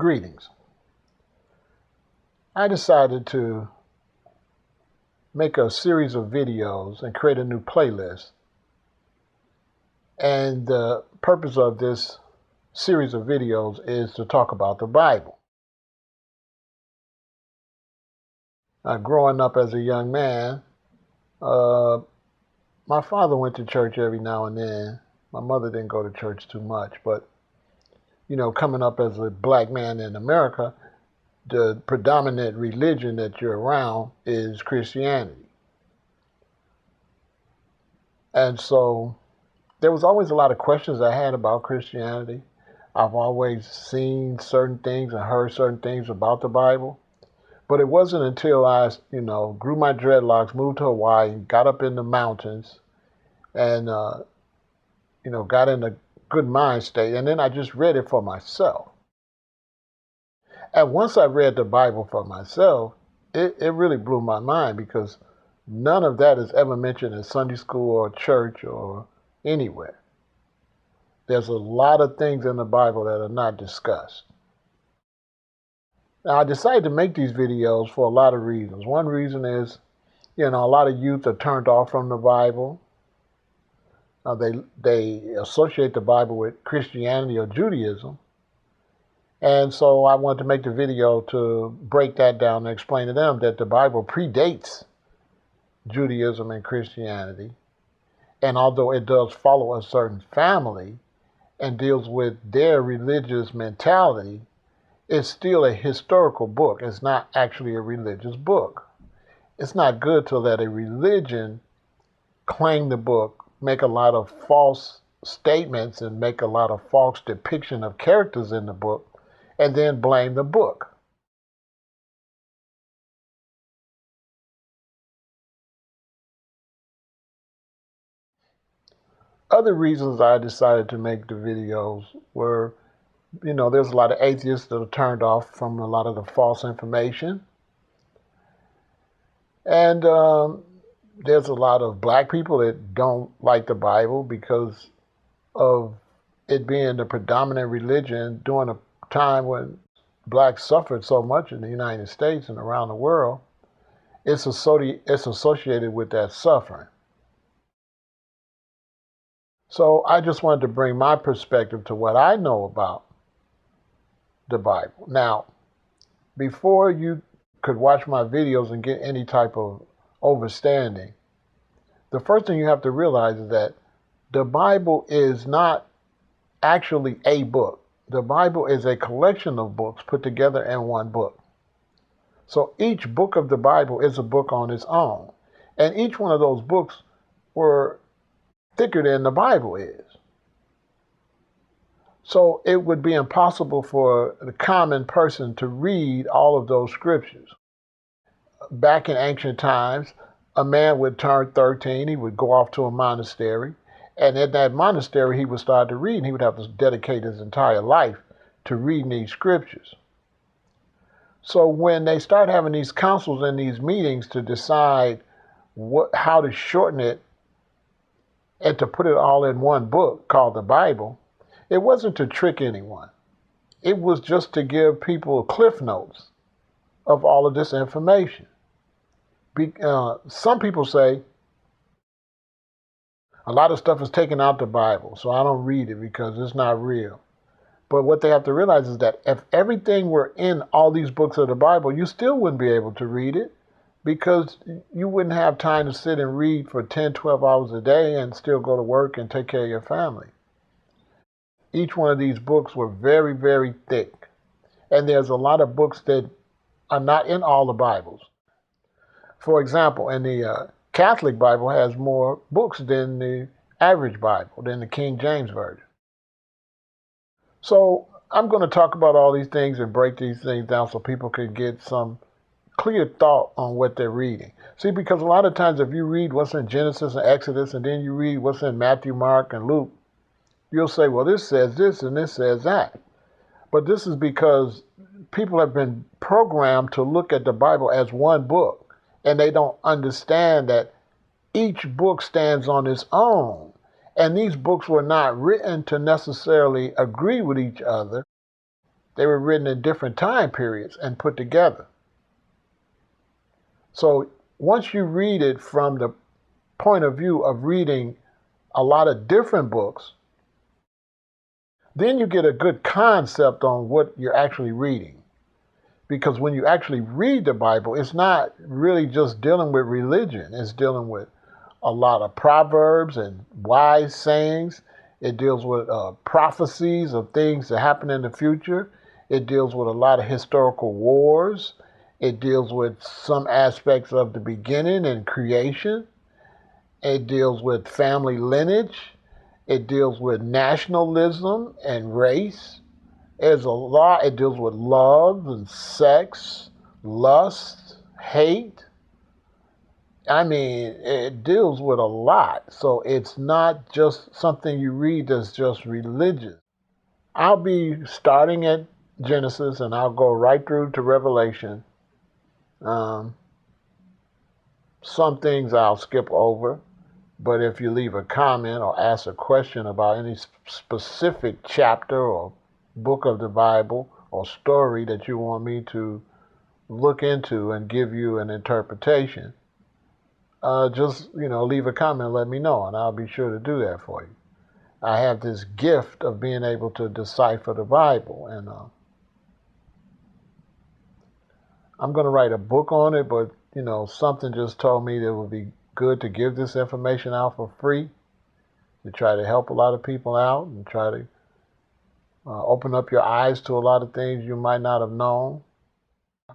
Greetings. I decided to make a series of videos and create a new playlist. And the purpose of this series of videos is to talk about the Bible. Growing up as a young man, my father went to church every now and then. My mother didn't go to church too much, but coming up as a black man in America, the predominant religion that you're around is Christianity. And so there was always a lot of questions I had about Christianity. I've always seen certain things and heard certain things about the Bible. But it wasn't until I, grew my dreadlocks, moved to Hawaii, got up in the mountains, and, got in a good mind state. And then I just read it for myself. And once I read the Bible for myself, it really blew my mind, because none of that is ever mentioned in Sunday school or church or anywhere. There's a lot of things in the Bible that are not discussed. Now, I decided to make these videos for a lot of reasons. One reason is, a lot of youth are turned off from the Bible. They associate the Bible with Christianity or Judaism. And so I wanted to make the video to break that down and explain to them that the Bible predates Judaism and Christianity. And although it does follow a certain family and deals with their religious mentality, it's still a historical book. It's not actually a religious book. It's not good to let a religion claim the book, make a lot of false statements and make a lot of false depiction of characters in the book, and then blame the book. Other reasons I decided to make the videos were, there's a lot of atheists that are turned off from a lot of the false information. And there's a lot of black people that don't like the Bible because of it being the predominant religion during a time when blacks suffered so much in the United States and around the world. It's associated with that suffering. So I just wanted to bring my perspective to what I know about the Bible. Now, before you could watch my videos and get any type of understanding, the first thing you have to realize is that the Bible is not actually a book. The Bible is a collection of books put together in one book. So each book of the Bible is a book on its own. And each one of those books were thicker than the Bible is. So it would be impossible for the common person to read all of those scriptures. Back in ancient times, a man would turn 13, he would go off to a monastery, and in that monastery he would start to read, and he would have to dedicate his entire life to reading these scriptures. So when they start having these councils and these meetings to decide how to shorten it and to put it all in one book called the Bible, it wasn't to trick anyone. It was just to give people cliff notes of all of this information. Some people say a lot of stuff is taken out the Bible, so I don't read it because it's not real. But what they have to realize is that if everything were in all these books of the Bible, you still wouldn't be able to read it, because you wouldn't have time to sit and read for 10, 12 hours a day and still go to work and take care of your family. Each one of these books were very, very thick. And there's a lot of books that are not in all the Bibles. For example, in the Catholic Bible has more books than the average Bible, than the King James Version. So I'm going to talk about all these things and break these things down so people can get some clear thought on what they're reading. See, because a lot of times if you read what's in Genesis and Exodus and then you read what's in Matthew, Mark, and Luke, you'll say, well, this says this and this says that. But this is because people have been programmed to look at the Bible as one book, and they don't understand that each book stands on its own. And these books were not written to necessarily agree with each other. They were written in different time periods and put together. So once you read it from the point of view of reading a lot of different books, then you get a good concept on what you're actually reading. Because when you actually read the Bible, it's not really just dealing with religion. It's dealing with a lot of proverbs and wise sayings. It deals with prophecies of things that happen in the future. It deals with a lot of historical wars. It deals with some aspects of the beginning and creation. It deals with family lineage. It deals with nationalism and race. There's a lot. It deals with love and sex, lust, hate. I mean, it deals with a lot. So it's not just something you read that's just religious. I'll be starting at Genesis and I'll go right through to Revelation. Some things I'll skip over, but if you leave a comment or ask a question about any specific chapter or book of the Bible or story that you want me to look into and give you an interpretation, just leave a comment and let me know, and I'll be sure to do that for you. I have this gift of being able to decipher the Bible, and I'm going to write a book on it, but something just told me that it would be good to give this information out for free, to try to help a lot of people out and try to open up your eyes to a lot of things you might not have known.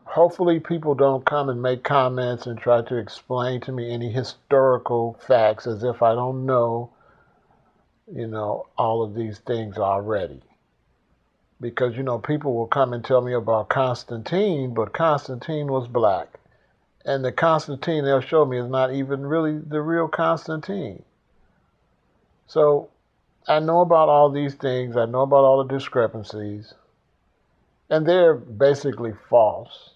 Hopefully people don't come and make comments and try to explain to me any historical facts as if I don't know, all of these things already. Because, people will come and tell me about Constantine, but Constantine was black. And the Constantine they'll show me is not even really the real Constantine. So I know about all these things. I know about all the discrepancies. And they're basically false.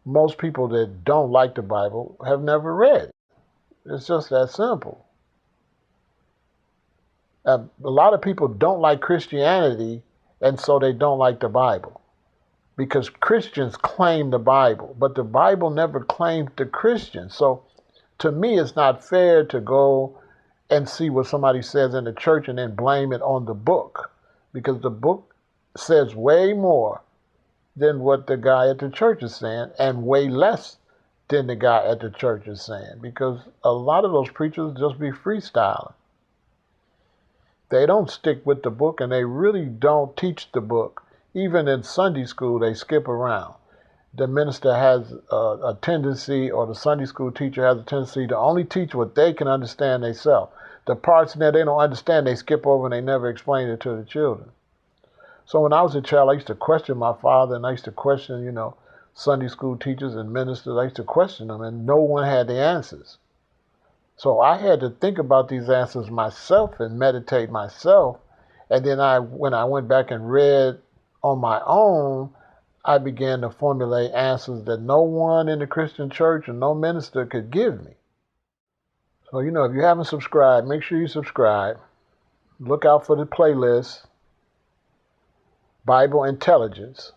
Most people that don't like the Bible have never read it. It's just that simple. A lot of people don't like Christianity, and so they don't like the Bible. Because Christians claim the Bible, but the Bible never claimed the Christians. So to me, it's not fair to go and see what somebody says in the church and then blame it on the book. Because the book says way more than what the guy at the church is saying, and way less than the guy at the church is saying. Because a lot of those preachers just be freestyling. They don't stick with the book, and they really don't teach the book. Even in Sunday school, they skip around. The minister has a tendency, or the Sunday school teacher has a tendency to only teach what they can understand themselves. The parts that they don't understand, they skip over and they never explain it to the children. So when I was a child, I used to question my father, and I used to question, Sunday school teachers and ministers. I used to question them, and no one had the answers. So I had to think about these answers myself and meditate myself. And then when I went back and read on my own, I began to formulate answers that no one in the Christian church and no minister could give me. So, if you haven't subscribed, make sure you subscribe. Look out for the playlist, Bible Intelligence.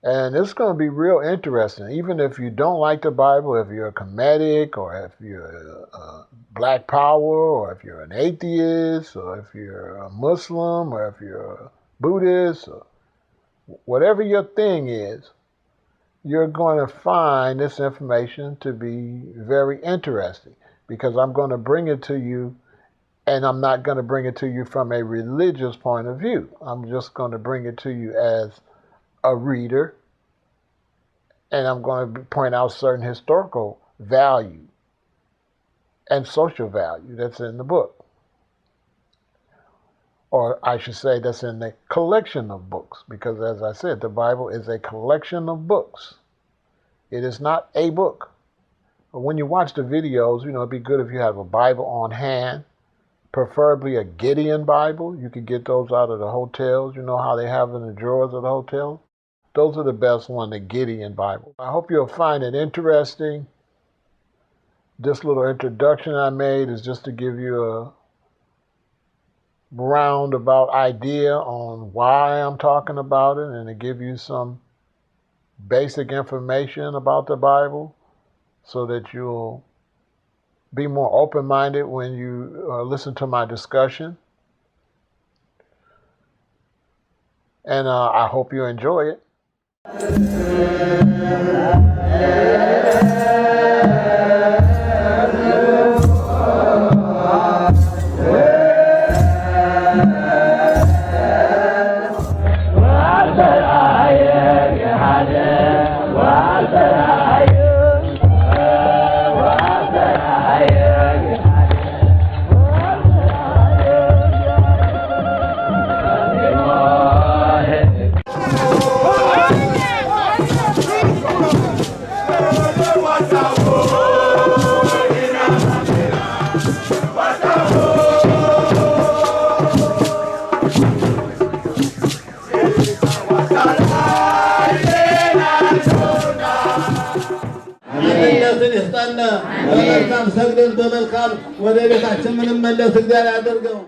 And it's going to be real interesting. Even if you don't like the Bible, if you're a Kemetic, or if you're a Black Power, or if you're an atheist, or if you're a Muslim, or if you're a Buddhist, or whatever your thing is, you're going to find this information to be very interesting, because I'm going to bring it to you, and I'm not going to bring it to you from a religious point of view. I'm just going to bring it to you as a reader, and I'm going to point out certain historical value and social value that's in the book. Or I should say that's in the collection of books, because as I said, the Bible is a collection of books. It is not a book. But when you watch the videos, it'd be good if you have a Bible on hand, preferably a Gideon Bible. You can get those out of the hotels. You know how they have in the drawers of the hotel? Those are the best ones, the Gideon Bible. I hope you'll find it interesting. This little introduction I made is just to give you roundabout idea on why I'm talking about it and to give you some basic information about the Bible so that you'll be more open-minded when you listen to my discussion. And I hope you enjoy it. በመልካም ሰግደን በመልካም ወደ ቤታችን ምንመለስ እግዚአብሔር ያደርገው።